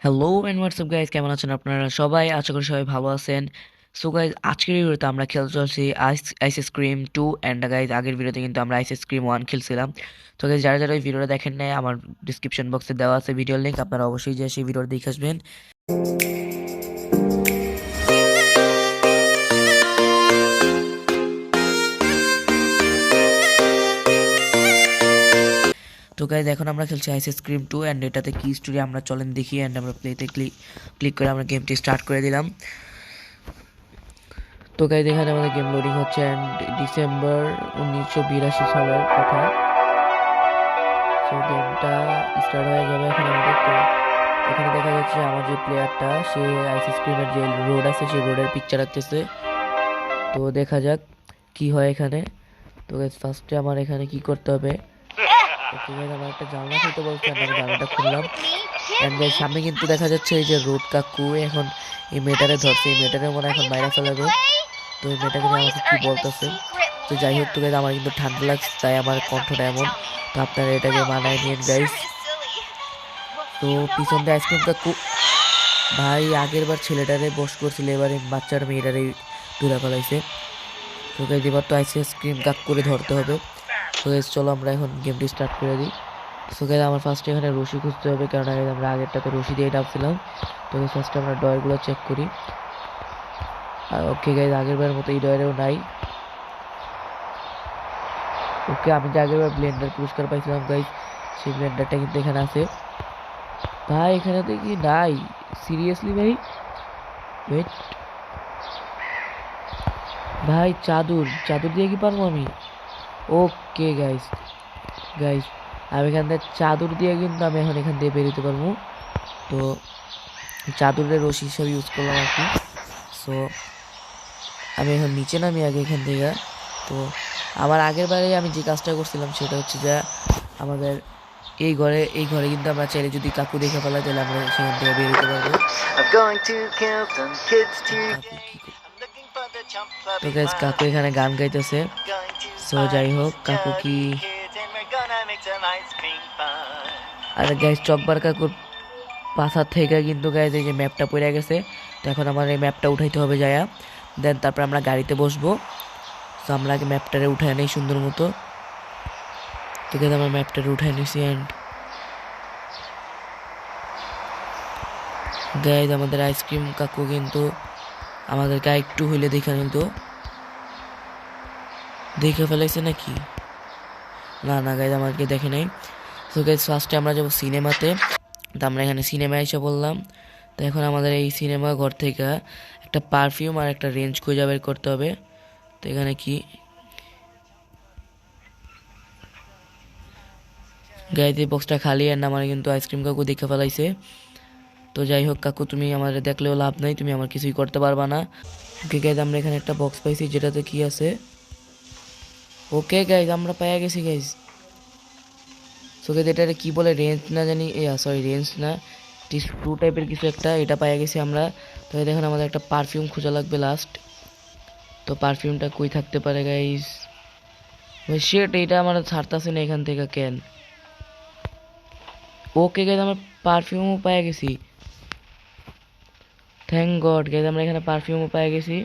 Hello and WhatsApp guys, কেমন আছেন আপনারা সবাই? আশা করি সবাই ভালো আছেন। সো গাইজ, আজকের ভিডিওতে আমরা খেলতে চলছি আইস ক্রিম 2 অ্যান্ড গাইজ, আগের ভিডিওতে কিন্তু আমরা আইস ক্রিম 1 খেলছিলাম। তো গাইজ, যারা যারা ওই ভিডিওটা দেখেন নাই, আমার ডিসক্রিপশন বক্সে দেওয়া আছে ভিডিওর লিঙ্ক, আপনারা অবশ্যই যে সেই ভিডিওটা দেখে আসবেন। তো গাইজ, এখন আমরা খেলছি আইস ক্রিম 2 অ্যান্ড এটাতে কি স্টোরি আমরা চলেন দেখি। অ্যান্ড আমরা প্লেতে ক্লিক করে আমরা গেমটি স্টার্ট করে দিলাম। তো গাইজ, এখানে আমাদের গেম লোডিং হচ্ছে অ্যান্ড ডিসেম্বর 1982 সালের কথা। সো গেমটা স্টার্ট হয়ে যাবে এখন আমাদের। তো এখানে দেখা যাচ্ছে আমার যে প্লেয়ারটা, সে আইস স্ক্রিমের যে রোড আছে সেই রোডের পিকচার রাখতেছে। তো দেখা যাক কি হয় এখানে। তো গাইজ, ফার্স্টে আমার এখানে কি করতে হবে, ওকে গাইজ, আমার একটা জানলা খুলতে বলছে, আমি জানলাটা খুললাম। অ্যান্ড গাইজ, সামনে কিন্তু দেখা যাচ্ছে এই যে রোড কাকু এখন এই মেয়েটারে ধরছে, এই মেয়েটারে মনে হয় এখন মাইরা ফেলাবে। তো এই মেয়েটাকে নিয়ে আমাকে কি বলতেছে। তো যাই হোক, তো গাইজ, আমার কিন্তু ঠান্ডা লাগছে, তাই আমার কণ্ঠটা এমন। তো আপনারা এটাকে মানায় নিন গাইজ। তো পিছন দিয়ে আইসক্রিম কাকু ভাই আগের বার ছেলেটারে বস করছিল, এবারে বাচ্চার মেয়েটারে ধরে ফেলাইছে। তো গাইজ, এবার তো আইসক্রিম কাক করে ধরতে হবে। তো গাইজ, চলো আমরা এখন গেমটি স্টার্ট করে দিই। সো গাইজ, আমার ফার্স্টে এখানে রশি খুঁজতে হবে, কারণ আগে আমরা আগেরটাতে রশি দিয়ে নামছিলাম। তো গাইজ, ফার্স্টে আমরা ডয়ারগুলো চেক করি। আর ওকে গাইজ, আগের বারের মতো এই ডয়ারেও নাই। ওকে, আমি যে আগের বার ব্লেন্ডার পুরস্কার পাইছিলাম গাইজ, সেই ব্লেন্ডারটা কিন্তু এখানে আছে। ভাই এখানে দেখি নাই, সিরিয়াসলি ভাই? ওয়েট ভাই, চাদর চাদর দিয়ে কি পারবো আমি? ওকে গাইজ, গাইজ, আমি এখান থেকে চাদর দিয়ে কিন্তু আমি এখন এখান থেকে বেরোতে পারবো। তো চাদরের রশি হিসাবে ইউজ করলাম আর কি। সো আমি এখন নিচে নামি আগে এখান থেকে। তো আমার আগের বারে আমি যে কাজটা করছিলাম সেটা হচ্ছে যে আমাদের এই ঘরে কিন্তু আমরা চাইলে যদি কাকু দেখে ফেলাই, তাহলে আমরা সেখান থেকে বেরোতে পারবো। তো গাইজ, কাকু এখানে গান গাইতেছে। সো যাই হোক, কাকু কি আর গাইজ, চকবার কাকুর পাশার থেকে কিন্তু গাইজ এই যে ম্যাপটা পড়ে গেছে। তো এখন আমার এই ম্যাপটা উঠাইতে হবে যায়া, দেন তারপর আমরা গাড়িতে বসবো। তো আমরা আগে ম্যাপটারে উঠাই নেই সুন্দর মতো। তো গাইজ, আমরা ম্যাপটারে উঠাই নিছি। অ্যান্ড গাইজ, আমাদের আইসক্রিম কাকু কিন্তু আমাদেরকে একটু হইলে দেখে নিত, দেখে ফেলাইছে নাকি? না না গাইজ, আমাদেরকে দেখে নাই। তো গাইজ, ফার্স্টে আমরা যাবো সিনেমাতে। তো আমরা এখানে সিনেমায় এসে বললাম। তো এখন আমাদের এই সিনেমা ঘর থেকে একটা পারফিউম আর একটা রেঞ্জ খুঁজে বের করতে হবে। তো এখানে কি গাইজ, এই বক্সটা খালি, আর আমার কিন্তু আইসক্রিম কাকু দেখে ফেলাইছে। তো যাই হোক কাকু, তুমি আমাদের দেখলেও লাভ নাই, তুমি আমার কিছুই করতে পারবা না। ওকে গাইজ, আমরা এখানে একটা বক্স পাইছি যেটাতে কি আছে। ওকে গাইজ, আমরা পাইয়া গেছি গাইজ। সো গাইজ, এটা কি বলে, রেঞ্জ না জানি, সরি রেঞ্জ না, স্ক্রু টাইপের কিছু একটা, এটা পাইয়া গেছি আমরা। তো দেখুন, আমাদের একটা পারফিউম খোঁজা লাগবে লাস্ট। তো পারফিউমটা কই থাকতে পারে গাইজ? শিট, এইটা আমার ছাড়তাছে না এখান থেকে কেন? ওকে গাইজ, আমরা পারফিউমও পেয়ে গেছি। থ্যাংক গড গাইজ, আমরা এখানে পারফিউমও পেয়ে গেছি।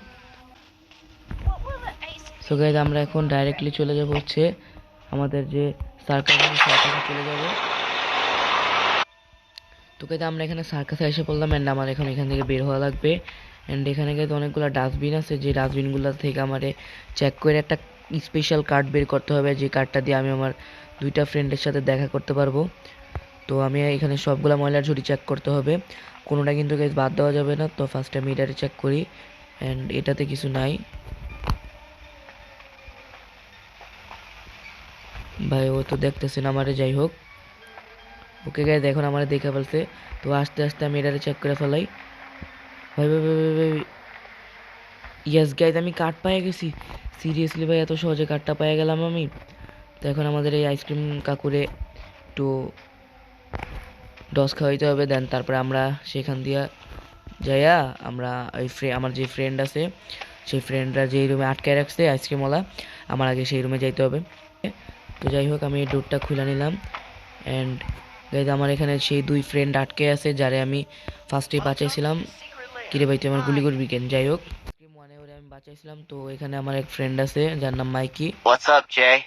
সো গাইজ, আমরা এখন ডাইরেক্টলি চলে যাব হচ্ছে আমাদের যে সার্কাসে চলে যাব। তো গাইজ, আমরা এখানে সার্কাসে এসে পড়লাম। অ্যান্ড আমার এখন এখান থেকে বের হওয়া লাগবে। অ্যান্ড এখানে গাইজ অনেকগুলো ডাস্টবিন আছে, যে ডাস্টবিনগুলো থেকে আমার চেক করে একটা স্পেশাল কার্ড বের করতে হবে, যে কার্ডটা দিয়ে আমি আমার দুইটা ফ্রেন্ডের সাথে দেখা করতে পারবো। তো আমি এখানে সবগুলা ময়লার ঝুড়ি চেক করতে হবে, কোনোটা কিন্তু গাইজ বাদ দেওয়া যাবে না। তো ফার্স্টে আমি এটারে চেক করি। অ্যান্ড এটাতে কিছু নাই ভাই, ও তো দেখতেছেন আমারে। যাই হোক, ওকে গাইজ, এখন আমার দেখে ফেলছে। তো আস্তে আস্তে আমি এটারে চেক করে ফেলাই। ভাই ভাই ভাই ভাই ভাই, ইয়েস গাইজ, আমি কার্ড পেয়ে গেছি। সিরিয়াসলি ভাই, এত সহজে কার্ডটা পেয়ে গেলাম আমি। তো এখন আমাদের এই আইসক্রিম কাকুরে একটু ডস খাওয়াইতে হবে, দেন তারপরে আমরা সেখান দিয়া যাইয়া আমরা ওই আমার যে ফ্রেন্ড আছে, সেই ফ্রেন্ডরা যেই রুমে আটকায় রাখছে আইসক্রিমওয়ালা, আমার আগে সেই রুমে যাইতে হবে। তো যাই হোক, আমি এই ডোরটা খুলে নিলাম। অ্যান্ড গাইজ আমার এখানে সেই দুই ফ্রেন্ড আটকে আছে যারে আমি ফার্স্টে বাঁচাইছিলাম। কিরে ভাই তুই আমার গুলি করবি কেন? যাই হোক মনে ওরে আমি বাঁচাইছিলাম। তো এখানে আমার এক ফ্রেন্ড আছে যার নাম মাইকি। What's up, Jay?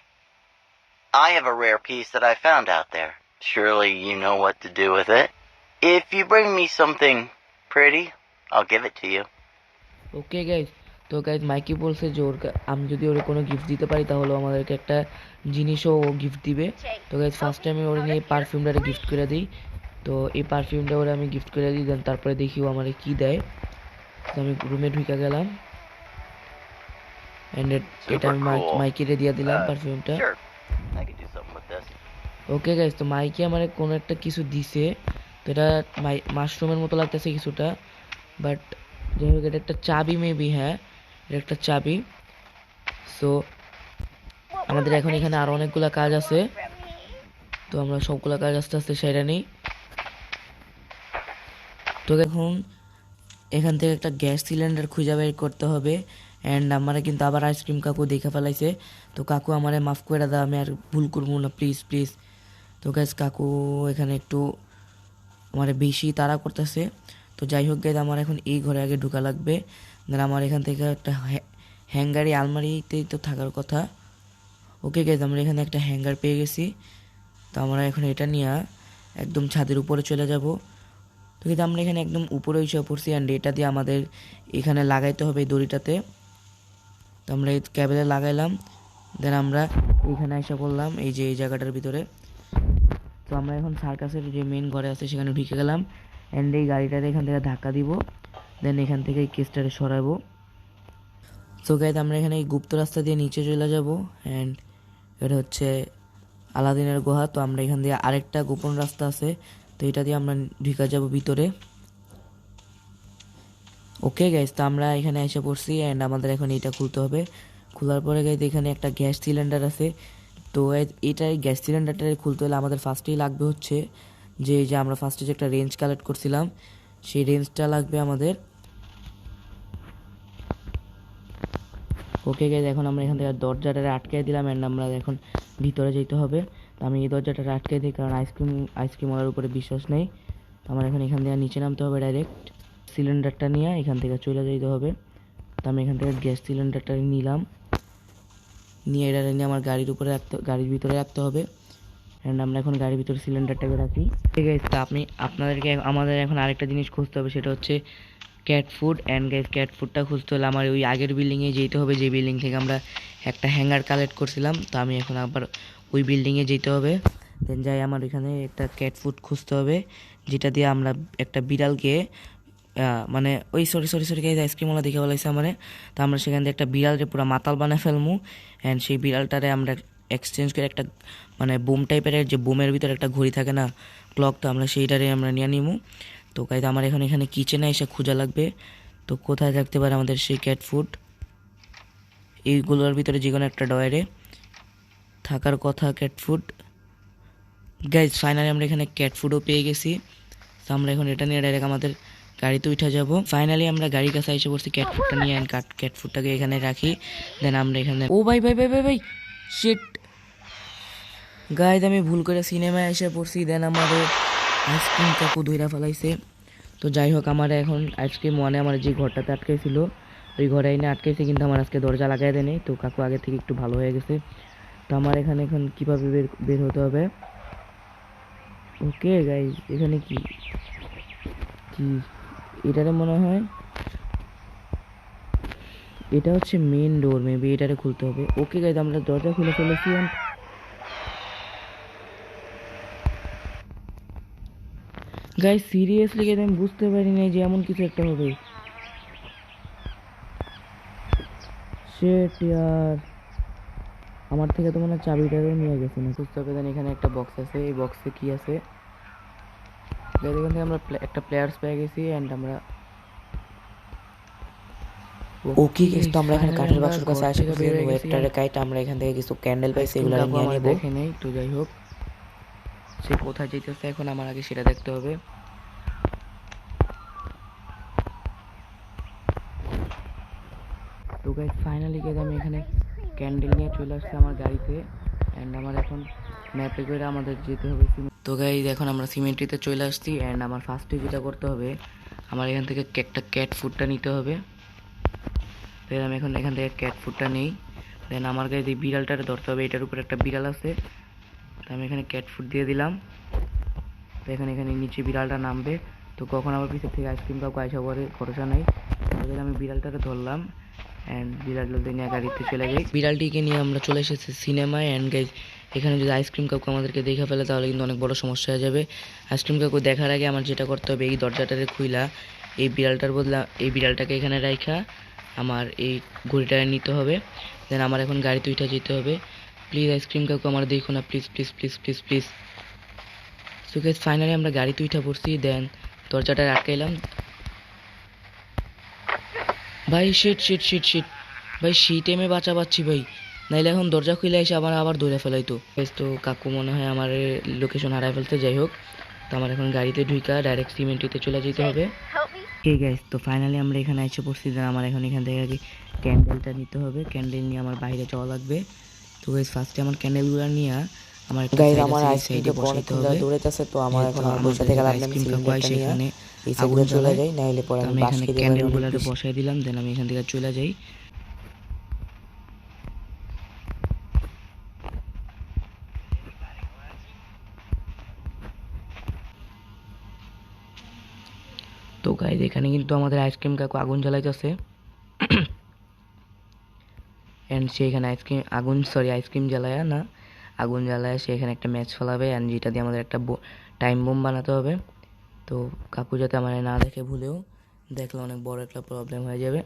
I have a rare piece that I found out there. Surely you know what to do with it. If you bring me something pretty, I'll give it to you. Okay guys, তো guys মাইকি বলছে যে আমি যদি ওরে কোনো gift দিতে পারি তাহলে আমাদেরকে একটা জিনিসও ও গিফট দিবে। তো গাইজ ফার্স্ট টাইম ওরে নিয়ে পারফিউমটা গিফট করে দিই। তো এই পারফিউমটা ওরে আমি গিফট করে দিই, দেন তারপরে দেখি ও আমার কি দেয়। তো আমি রুমে ঢুকে গেলাম এন্ড এটা আমি মাইকিরে দিয়ে দিলাম পারফিউমটা। Sure, I could do something with this. Okay guys, তো মাইকি আমার কোনো একটা কিছু দিছে। তো এটা মাশরুমের মতো লাগতেছে কিছুটা, বাট যাই হোক এটা একটা চাবি মেবি। হ্যাঁ এটা একটা চাবি। সো আমাদের এখন এখানে আরো অনেকগুলা কাজ আছে, তো আমরা সবগুলা কাজ আস্তে আস্তে সেরে নিই। তো এখন এখান থেকে একটা গ্যাস সিলিন্ডার খুঁজে বের করতে হবে। অ্যান্ড আমারে কিন্তু আবার আইসক্রিম কাকু দেখে ফেলাইছে। তো কাকু আমারে মাফ করে দাও, আমি আর ভুল করবো না, প্লিজ প্লিজ। তো গ্যাস কাকু এখানে একটু আমার বেশি তাড়া করতেছে। তো যাই হোক গাইজ আমার এখন এই ঘরে আগে ঢোকা লাগবে। দেন আমার এখান থেকে একটা হ্যাঙ্গারি আলমারিতেই তো থাকার কথা। ওকে গাইজ আমরা এখানে একটা হ্যাঙ্গার পেয়ে গেছি। তো আমরা এখন এটা নিয়ে একদম ছাদের উপরে চলে যাব। তো কিন্তু আমরা এখানে একদম উপরে এসে পড়ছি অ্যান্ড এটা দিয়ে আমাদের এখানে লাগাইতে হবে এই দড়িটাতে। তো আমরা এই ক্যাবেলে লাগাইলাম, দেন আমরা এখানে এসে পড়লাম এই যে এই জায়গাটার ভিতরে। তো আমরা এখন সার্কাসের যে মেন ঘরে আছে সেখানে ঢুকে গেলাম অ্যান্ড এই গাড়িটাতে এখান থেকে ধাক্কা দিব, দেন এখান থেকে এই কেসটারে সরাবো। সো গাইজ আমরা এখানে এই গুপ্ত রাস্তা দিয়ে নিচে চলে যাব অ্যান্ড এটা হচ্ছে আলাদিনের গুহা। তো আমরা এখান দিয়ে আরেকটা গোপন রাস্তা আছে, তো এটা দিয়ে আমরা ঢুকে যাব ভিতরে। ওকে গাইজ তো আমরা এখানে এসে পড়ছি অ্যান্ড আমাদের এখন এটা খুলতে হবে। খোলার পরে গাইজ এখানে একটা গ্যাস সিলিন্ডার আছে। তো এটাই গ্যাস সিলিন্ডারটা খুলতে হলে আমাদের ফার্স্টেই লাগবে হচ্ছে যে আমরা ফার্স্টে যে একটা রেঞ্জ কালেক্ট করছিলাম সেই রেঞ্জটা লাগবে আমাদের। ওকে গাইজ এখন আমরা এখান থেকে দরজাটা আটকে দিলাম অ্যান্ড আমরা এখন ভিতরে যেতে হবে। তো আমি এই দরজাটা আটকে দিই কারণ আইসক্রিমওয়ালার উপরে বিশ্বাস নেই। তো আমার এখন এখান থেকে নিচে নামতে হবে, ডাইরেক্ট সিলিন্ডারটা নিয়ে এখান থেকে চলে যেতে হবে। তো আমি এখান থেকে গ্যাস সিলিন্ডারটা নিলাম, নিয়ে এটা নিয়ে আমার গাড়ির ভিতরে রাখতে হবে। অ্যান্ড আমরা এখন গাড়ির ভিতরে সিলিন্ডারটাকে রাখি। ঠিক আছে, তো আমাদের এখন আরেকটা জিনিস খুঁজতে হবে, সেটা হচ্ছে cat food. And guys cat ফুডটা খুঁজতে হলে আমার ওই আগের বিল্ডিংয়ে যেতে হবে, যে বিল্ডিং থেকে আমরা একটা হ্যাঙ্গার কালেক্ট করছিলাম। তো আমি এখন আবার ওই বিল্ডিংয়ে যেতে হবে, দেন যাই আমার এখানে একটা ক্যাট ফুড খুঁজতে হবে, যেটা দিয়ে আমরা একটা বিড়ালকে মানে ওই সরি গাইস আইসক্রিমওয়ালা দেখে বলাইছে আমারে। তো আমরা সেখান থেকে একটা বিড়ালকে পুরো মাতাল বানায় ফেলমু অ্যান্ড সেই বিড়ালটারে আমরা এক্সচেঞ্জ করে একটা মানে বোম টাইপের, যে বোমের ভিতরে একটা ঘড়ি থাকে না, ক্লক, তো আমরা সেইটারে আমরা নিয়ে নিমু। তো গাইস আমার এখানে কিচেনে এসে খোঁজা লাগবে। তো কোথায় থাকতে পারে আমাদের সেই ক্যাট ফুড? এইগুলোর ভিতরে যে কোনো একটা ডয়ারে থাকার কথা ক্যাট ফুড। গাইস ফাইনালি আমরা এখানে ক্যাট ফুডও পেয়ে গেছি। তো আমরা এখন এটা নিয়ে ডাইরেক্ট আমাদের গাড়িতে উঠে যাব। ফাইনালি আমরা গাড়ির কাছে এসে পড়ছি, ক্যাট ফুডটা নিয়ে ক্যাট ফুডটাকে এখানে রাখি। দেন আমরা এখানে ও ভাই শিট গাইস আমি ভুল করে সিনেমায় এসে পড়ছি, দেন আমাদের আইসক্রিম কাকু ধইরা ফেলাইছে। তো যাই হোক আমার এখন আইসক্রিম ওয়ানে আমার যে ঘরটাতে আটকাইছিল ওই ঘরে এনে আটকাইছে, কিন্তু আমার আজকে দরজা লাগাই দেয়নি। তো কাকু আগে থেকে একটু ভালো হয়ে গেছে। তো আমার এখানে এখন কীভাবে বের হতে হবে? ওকে গাইস এখানে কি এটারে মনে হয় এটা হচ্ছে মেন ডোর, মেবি এটারে খুলতে হবে। ওকে গাইস আমরা দরজা খুলে ফেলেছি। গাইস সিরিয়াসলি গাইস আমি বুঝতে পারি না যে এমন কিছু একটা হবে। শিট ইয়ার, আমার থেকে তো মনে হয় চাবিটাও নিয়ে গেছে না। বুঝতে হবে। দেন এখানে একটা বক্স আছে, এই বক্সে কি আছে? গাইস এখান থেকে আমরা একটা প্লেয়ার্স পেয়ে গেছি অ্যান্ড আমরা ওকে গাইস তো আমরা এখানে কাঠের বাক্সের কাছে আসে গেছি। ওয়েবটারে কাইট আমরা এখান থেকে কিছু ক্যান্ডেল পাইছি, এগুলো নিয়ে নিব। দেখে নেই। তো যাই হোক সে কোথায় যেতেছে এখন আমার আগে সেটা দেখতে হবে। তো গাইস ফাইনালি গাইস আমি এখানে ক্যান্ডেল নিয়ে চলে আসছি আমার গাড়িতে অ্যান্ড আমার এখন ম্যাপে করে আমাদের যেতে হবে। তো তো গাইজ এখন আমরা সিমেন্ট্রিতে চলে আসছি অ্যান্ড আমার ফার্স্টে যেটা করতে হবে আমার এখান থেকে একটা ক্যাট ফুডটা নিতে হবে। দেন আমি এখন এখান থেকে ক্যাট ফুডটা নেই। দেন আমার গাইজ এই বিড়ালটাকে ধরতে হবে, এটার উপরে একটা বিড়াল আছে। তো আমি এখানে ক্যাট ফুড দিয়ে দিলাম। তো এখানে নিচে বিড়ালটা নামবে, তো কখন আমার পিছের থেকে আইসক্রিম কাউকে আইসা পরে ভরসা নাই। তাদের আমি বিড়ালটাকে ধরলাম অ্যান্ড বিড়ালটা নিয়ে গাড়িতে চলে যাই। বিড়ালটিকে নিয়ে আমরা চলে এসেছি সিনেমায় অ্যান্ড গাইজ এখানে যদি আইসক্রিম কাকু আমাদেরকে দেখে ফেলে তাহলে কিন্তু অনেক বড় সমস্যা হয়ে যাবে। আইসক্রিম কাকু দেখার আগে আমার যেটা করতে হবে এই দরজাটারে খুইলা এই বিড়ালটার বদলা এই বিড়ালটাকে এখানে রাখা আমার এই ঘড়িটা নিতে হবে। দেন আমার এখন গাড়িতে উঠে যেতে হবে। প্লিজ আইসক্রিম কাকু আমার দেখো না, please please please please please. So guys finally আমরা গাড়িতে উঠে পড়ছি। দেন দরজাটা আটকাইলাম। ভাই শিট শিট শিট শিট ভাই, সেই টাইমে বাঁচা পাচ্ছি ভাই, নাইলে এখন দরজা খুলে এসে আবার ধরে ফেলাইতো। তো কাকু মনে হয় আমার লোকেশন হারাই ফেলতে, যাই হোক। তো আমার এখন গাড়িতে ঢুকা ডাইরেক্ট সিমেন্ট্রিতে চলে যেতে হবে। ঠিক গাইস, তো ফাইনালি আমরা এখানে এসে পড়ছি। দেন আমার এখন এখান থেকে আগে ক্যান্ডেলটা নিতে হবে, ক্যান্ডেল নিয়ে আমার বাইরে যাওয়া লাগবে। তো গাইস ফার্স্টে আমার ক্যান্ডেলগুলো নিয়ে আমার গাইস আমার আইসক্রিমটা বসাইতে হবে, দৌড়াইতেছে। তো আমার এখন আর বসে থেকে লাভ নেই, সিলিন্ডারটা নিয়ে এই সাইডে চলে যাই, নাইলে পরে আমি এখানে বাসকে ক্যান্ডেলগুলোতে বসাই দিলাম। দেন আমি এখান থেকে চলে যাই। তো গাইস এখানে কিন্তু আমাদের আইসক্রিম কাকু আগুন জ্বালাইতেছে অ্যান্ড সে এখানে আইসক্রিম জ্বালায় না, আগুন জ্বালায় সে এখানে একটা ম্যাচ ফেলাবে অ্যান্ড যেটা দিয়ে আমাদের একটা টাইম বোম বানাতে হবে। তো কাকু যাতে আমার না দেখে, ভুলেও দেখলে অনেক বড় একটা প্রবলেম হয়ে যাবে।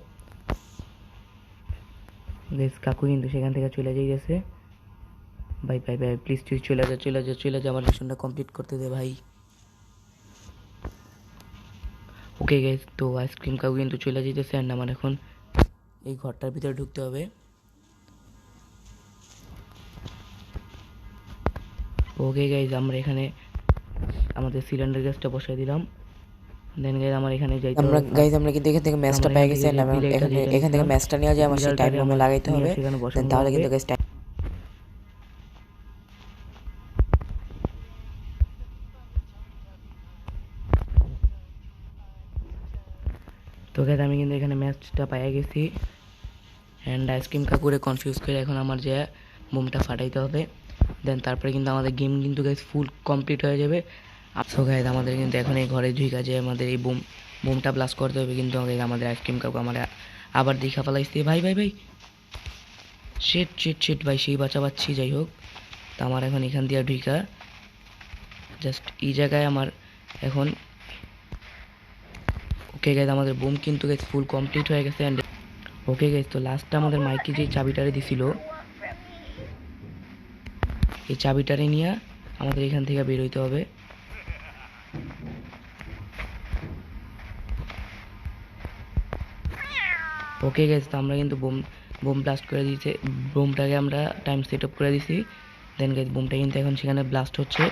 গাইস কাকু কিন্তু সেখান থেকে চলে যাইতেছে। ভাই ভাই ভাই প্লিজ তুই চলে যা, আমার মিশনটা কমপ্লিট করতে দে ভাই। ওকে গাইস, তো আইসক্রিম কাকু কিন্তু চলে যেতেছে অ্যান্ড আমার এখন এই ঘরটার ভিতরে ঢুকতে হবে। ওকে গাইস, আমরা এখানে আমাদের সিলিন্ডার গ্যাসটা বসাই দিলাম। দেন গাইস আমার এখানে যাইতে হবে। আমরা কিন্তু এখান থেকে ম্যাচটা পেয়ে গেছি। এখান থেকে ম্যাচটা নিয়ে যায় আমার সেই টাইম বোমে লাগাইতে হবে, তাহলে কিন্তু গাইস তো গাইস আমি কিন্তু এখানে ম্যাচটা পেয়ে গেছি অ্যান্ড আইসক্রিম কাকুরে কনফিউজ করে এখন আমার যে বোমটা ফাটাইতে হবে। দেন তারপরে কিন্তু আমাদের গেম কিন্তু গাইস ফুল কমপ্লিট হয়ে যাবে। সো গাইস আমাদের কিন্তু এখন এই ঘরে ঢুকা যে আমাদের এই বোমটা ব্লাস্ট করতে হবে। কিন্তু আমাদের আইসক্রিম কাকু আমার আবার দেখা ফেলাইছে। ভাই ভাই ভাই শিট শিট শিট ভাই, সেই বাঁচা পাচ্ছি। যাই হোক, তো আমার এখন এখান দিয়ে ঢুকা জাস্ট এই জায়গায় আমার এখন ওকে গাইস আমাদের বোম কিন্তু গাইস ফুল কমপ্লিট হয়ে গেছে। অ্যান্ড ওকে গাইস, তো লাস্টে আমাদের মাইকে যে চাবিটারে দিছিল এই চাবিটারে নিয়ে আমাদের এখান থেকে বের হইতে হবে। ওকে গাইস, তো আমরা কিন্তু বোম ব্লাস্ট করে দিয়েছে, বোমটাকে আমরা টাইম সেট আপ করে দিছি। দেন গাইস বোমটা কিন্তু এখন সেখানে ব্লাস্ট হচ্ছে।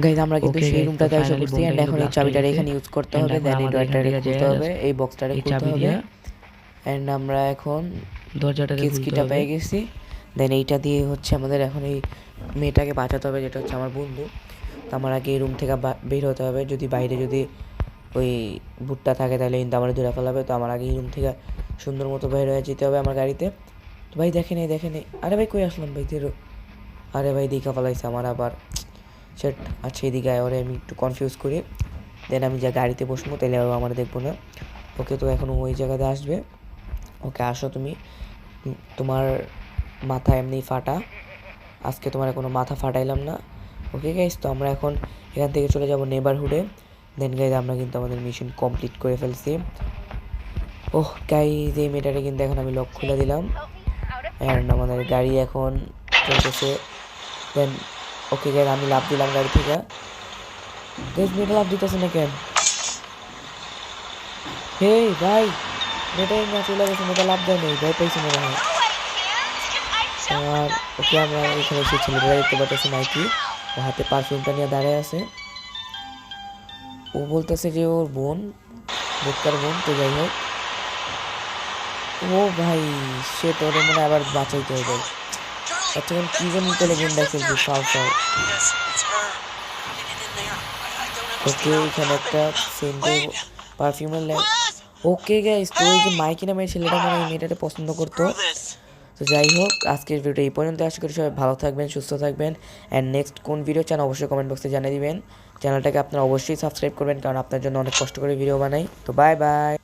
গাইস আমরা কিন্তু সেই রুমটাতে এসে পড়ছি এন্ড এখন এই চাবিটারে এখানে ইউজ করতে হবে। দেন এই ডোরটারে খুলতে হবে, এই বক্সটারে খুলতে হবে এন্ড আমরা এখন দরজাটাকে কিটা পেয়ে গেছি। দেন এইটা দিয়ে হচ্ছে আমাদের এখন এই মেয়েটাকে বাঁচাতে হবে, যেটা হচ্ছে আমার বন্ধু। তো আমার আগে এই রুম থেকে বের হতে হবে, যদি বাইরে ওই বুটটা থাকে তাহলে কিন্তু আমার ধরে ফেলাবে। তো আমার আগে এই রুম থেকে সুন্দর মতো বের হয়ে যেতে হবে আমার গাড়িতে। তো ভাই দেখে নেই। আরে ভাই কই আসলাম ভাই, আরে ভাই দেখা ফেলাইছে আমার আবার। সেট আচ্ছা এদিকে ওরে আমি একটু কনফিউজ করি, দেন আমি যা গাড়িতে বসবো তাহলে আমার দেখবো না। ওকে, তো এখন ওই জায়গাতে আসবে। ওকে আসো তুমি, তোমার মাথা এমনি ফাটা, আজকে তোমার কোনো মাথা ফাটাইলাম না। ওকে গাইস, তো আমরা এখন এখান থেকে চলে যাব নেবারহুডে। দেন গাইস আমরা কিন্তু আমাদের মিশন কমপ্লিট করে ফেলছি। ওহ গাইস, এই মেয়েটারে কিন্তু এখন আমি লক খুলে দিলাম অ্যান্ড আমাদের গাড়ি এখন চলতেছে। দেন ওকে গাইস আমি লাভ দিলাম গাড়ি থেকে। গাইস মেয়েটা লাভ দিতেছে না কেন? হে ভাই, মেয়েটাই না চলে গেছে, মেয়েটা লাভ দেয় নেই, ভয় পাইছে মনে হয়। আর ওকে আমরা এখানে সেই ছেলেটা দেখতে পাচ্ছি নাকি, ও হাতে পারফিউমটা নিয়ে দাঁড়ায় আছে। ও বলতেছে যে ওর বোন, বোকার বোন। তো যাই হোক, ও ভাই সে তোর মনে আবার বাঁচাইতে হবে। এতক্ষণ কি জন্য তাহলে গেমটা খেলছি ফাও ফাও। Yes, it's her. Get in there. I don't okay understand. এখানে একটা সেন্টের পারফিউমের ল্যাব। What? ওকে গাইস, তো এই যে মাইকি নামের ছেলেটা মানে এই মেয়েটাকে পছন্দ করতো। Screw this. তো যাই হোক, আজকের ভিডিওটা এই পর্যন্ত। আশা করি সবাই ভালো থাকবেন, সুস্থ থাকবেন। অ্যান্ড নেক্সট কোন ভিডিও চান অবশ্যই কমেন্ট বক্সে জানিয়ে দিবেন। চ্যানেলটাকে আপনারা অবশ্যই সাবস্ক্রাইব করবেন, কারণ আপনার জন্য অনেক কষ্ট করে ভিডিও বানাই। তো বাই বাই।